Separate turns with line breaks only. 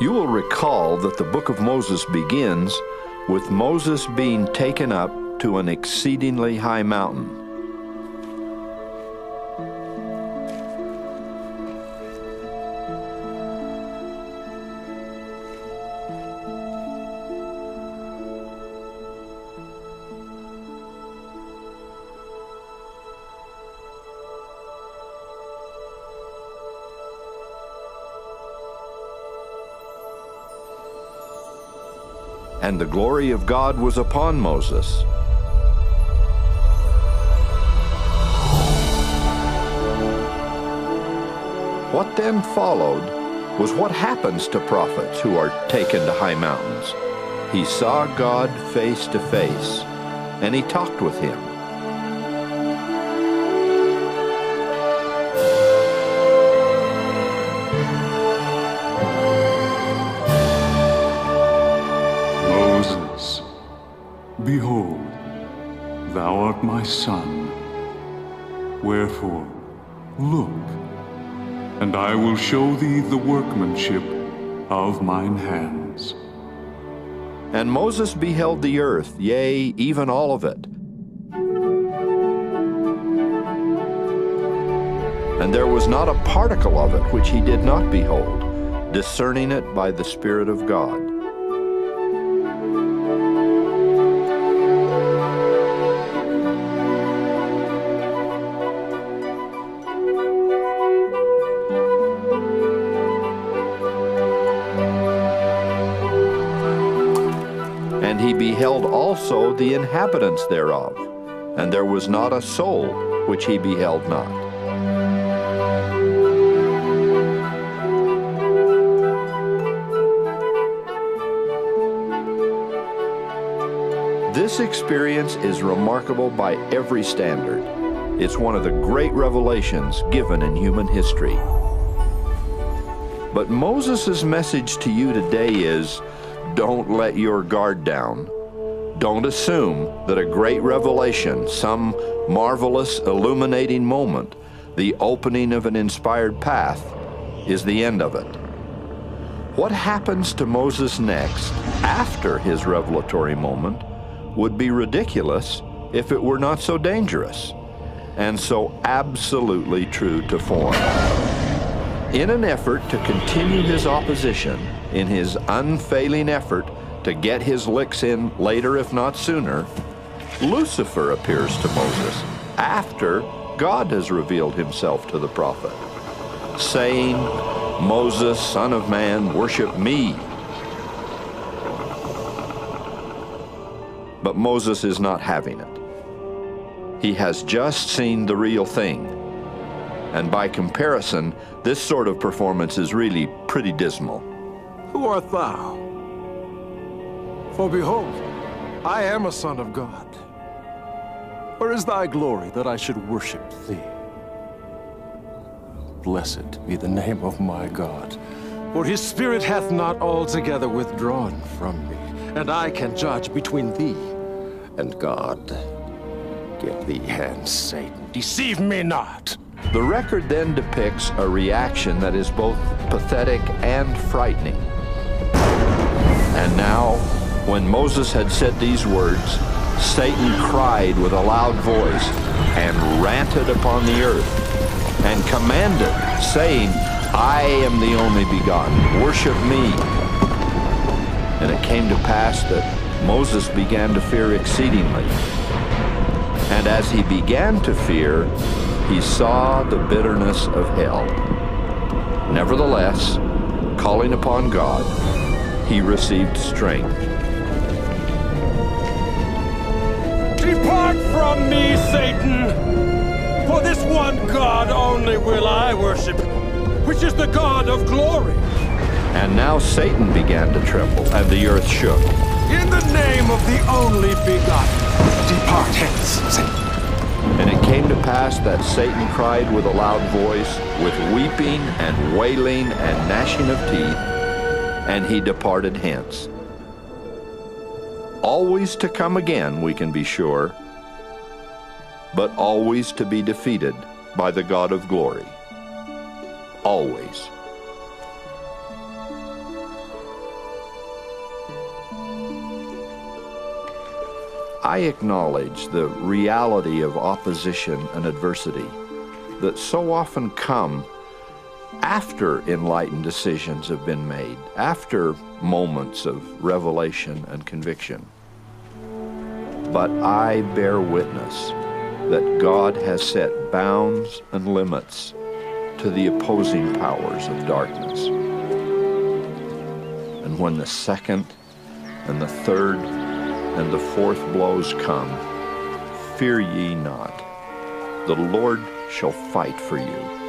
You will recall that the book of Moses begins with Moses being taken up to an exceedingly high mountain. And the glory of God was upon Moses. What then followed was what happens to prophets who are taken to high mountains. He saw God face to face, and he talked with him.
Behold, thou art my son. Wherefore, look, and I will show thee the workmanship of mine hands.
And Moses beheld the earth, yea, even all of it. And there was not a particle of it which he did not behold, discerning it by the Spirit of God. And he beheld also the inhabitants thereof, and there was not a soul which he beheld not. This experience is remarkable by every standard. It's one of the great revelations given in human history. But Moses' message to you today is, don't let your guard down. Don't assume that a great revelation, some marvelous illuminating moment, the opening of an inspired path, is the end of it. What happens to Moses next, after his revelatory moment, would be ridiculous if it were not so dangerous, and so absolutely true to form. In an effort to continue his opposition, in his unfailing effort to get his licks in later, if not sooner, Lucifer appears to Moses after God has revealed himself to the prophet, saying, "Moses, son of man, worship me." But Moses is not having it. He has just seen the real thing. And by comparison, this sort of performance is really pretty dismal.
Who art thou? For behold, I am a son of God. Where is thy glory that I should worship thee? Blessed be the name of my God, for his spirit hath not altogether withdrawn from me, and I can judge between thee and God. Get thee hence, Satan, deceive me not.
The record then depicts a reaction that is both pathetic and frightening. And now, when Moses had said these words, Satan cried with a loud voice and ranted upon the earth and commanded, saying, I am the only begotten, worship me. And it came to pass that Moses began to fear exceedingly. And as he began to fear, he saw the bitterness of hell. Nevertheless, calling upon God, he received strength.
Depart from me, Satan! For this one God only will I worship, which is the God of glory.
And now Satan began to tremble, and the earth shook.
In the name of the only begotten, depart hence, Satan.
And it came to pass that Satan cried with a loud voice, with weeping and wailing and gnashing of teeth, and he departed hence. Always to come again, we can be sure, but always to be defeated by the God of glory. Always. I acknowledge the reality of opposition and adversity that so often come after enlightened decisions have been made, after moments of revelation and conviction. But I bear witness that God has set bounds and limits to the opposing powers of darkness. And when the second and the third and the fourth blows come, fear ye not. The Lord shall fight for you.